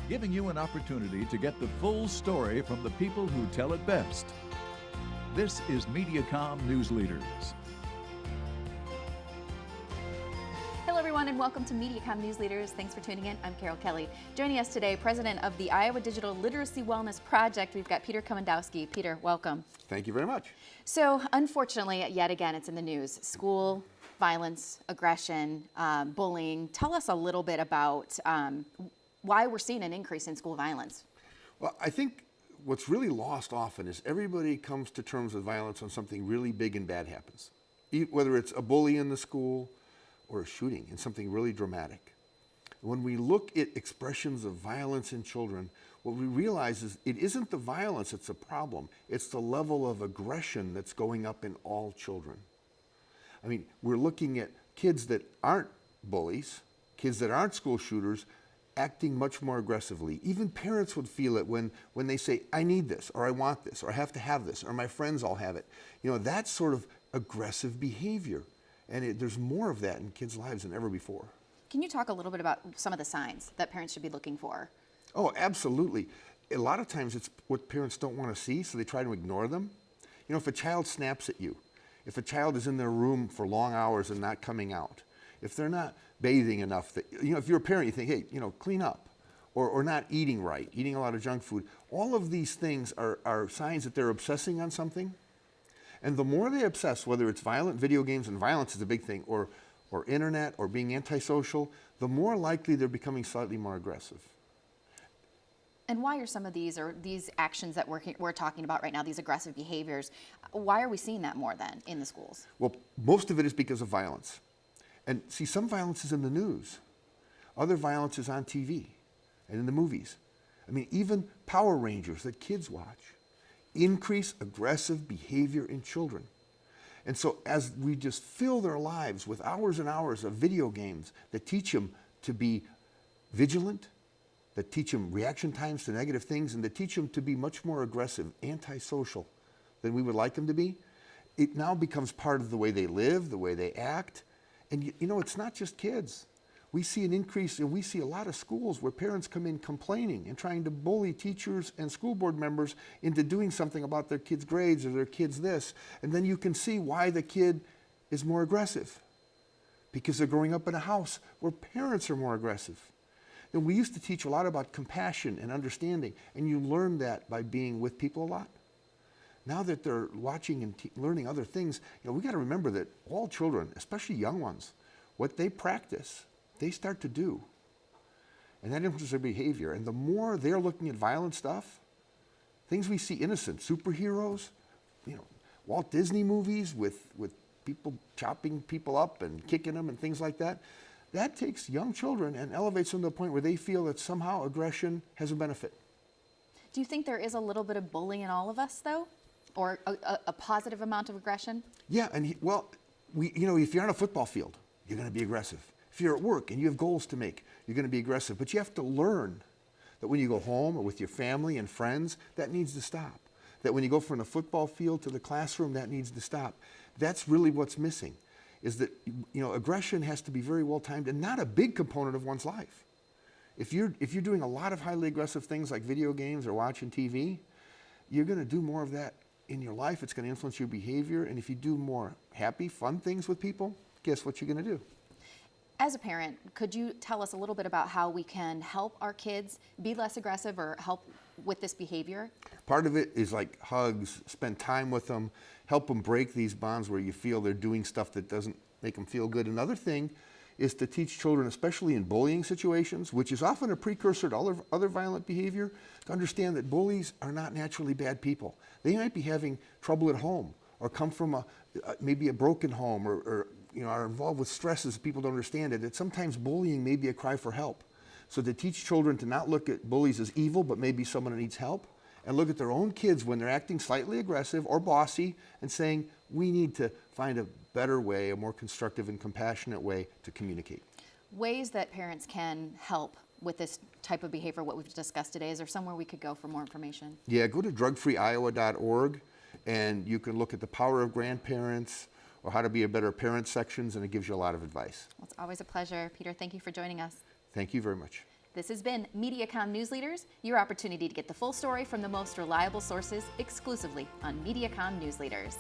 giving you an opportunity to get the full story from the people who tell it best. This is Mediacom News Leaders. Hello everyone and welcome to Mediacom News Leaders. Thanks for tuning in. I'm Carol Kelly. Joining us today, President of the Iowa Digital Literacy Wellness Project, we've got Peter Komendowski. Peter, welcome. Thank you very much. So unfortunately, yet again, it's in the news. School violence, aggression, bullying. Tell us a little bit about why we're seeing an increase in school violence. Well, I think what's really lost often is everybody comes to terms with violence when something really big and bad happens. Whether it's a bully in the school or a shooting and something really dramatic. When we look at expressions of violence in children, what we realize is it isn't the violence that's a problem. It's the level of aggression that's going up in all children. I mean, we're looking at kids that aren't bullies, kids that aren't school shooters, acting much more aggressively. Even parents would feel it when they say, I need this, or I want this, or I have to have this, or my friends all have it. You know, that's sort of aggressive behavior. And there's more of that in kids' lives than ever before. Can you talk a little bit about some of the signs that parents should be looking for? Oh, absolutely. A lot of times it's what parents don't want to see, so they try to ignore them. You know, if a child snaps at you, if a child is in their room for long hours and not coming out, if they're not bathing enough, that, you know, if you're a parent, you think, hey, you know, clean up, or not eating right, eating a lot of junk food. All of these things are signs that they're obsessing on something. And the more they obsess, whether it's violent video games, and violence is a big thing, or internet, or being antisocial, the more likely they're becoming slightly more aggressive. And why are some of these actions that we're talking about right now, these aggressive behaviors, why are we seeing that more then in the schools? Well, most of it is because of violence. And see, some violence is in the news. Other violence is on TV and in the movies. I mean, even Power Rangers that kids watch increase aggressive behavior in children. And so as we just fill their lives with hours and hours of video games that teach them to be vigilant, that teach them reaction times to negative things, and that teach them to be much more aggressive, antisocial than we would like them to be, it now becomes part of the way they live, the way they act. And you know, it's not just kids. We see an increase, and we see a lot of schools where parents come in complaining and trying to bully teachers and school board members into doing something about their kids' grades or their kids' this. And then you can see why the kid is more aggressive. Because they're growing up in a house where parents are more aggressive. And we used to teach a lot about compassion and understanding, and you learn that by being with people a lot. Now that they're watching and learning other things, you know, we got to remember that all children, especially young ones, what they practice, they start to do. And that influences their behavior. And the more they're looking at violent stuff, things we see innocent, superheroes, you know, Walt Disney movies with people chopping people up and kicking them and things like that, that takes young children and elevates them to the point where they feel that somehow aggression has a benefit. Do you think there is a little bit of bullying in all of us, though? Or a positive amount of aggression? Yeah, and you know, if you're on a football field, you're going to be aggressive. If you're at work and you have goals to make, you're going to be aggressive. But you have to learn that when you go home or with your family and friends, that needs to stop. That when you go from the football field to the classroom, that needs to stop. That's really what's missing, is that, you know, aggression has to be very well timed and not a big component of one's life. If you're doing a lot of highly aggressive things like video games or watching TV, you're going to do more of that in your life. It's going to influence your behavior. And if you do more happy, fun things with people, guess what you're going to do? As a parent, could you tell us a little bit about how we can help our kids be less aggressive or help with this behavior? Part of it is like hugs, spend time with them, help them break these bonds where you feel they're doing stuff that doesn't make them feel good. Another thing is to teach children, especially in bullying situations, which is often a precursor to other violent behavior, to understand that bullies are not naturally bad people. They might be having trouble at home or come from maybe a broken home or you know, are involved with stresses people don't understand it. That sometimes bullying may be a cry for help. So to teach children to not look at bullies as evil, but maybe someone who needs help, and look at their own kids when they're acting slightly aggressive or bossy and saying, we need to find a better way, a more constructive and compassionate way to communicate. Ways that parents can help with this type of behavior, what we've discussed today. Is there somewhere we could go for more information? Yeah, go to drugfreeiowa.org and you can look at the power of grandparents or how to be a better parent sections, and it gives you a lot of advice. Well, it's always a pleasure. Peter, thank you for joining us. Thank you very much. This has been Mediacom News Leaders, your opportunity to get the full story from the most reliable sources exclusively on Mediacom News Leaders.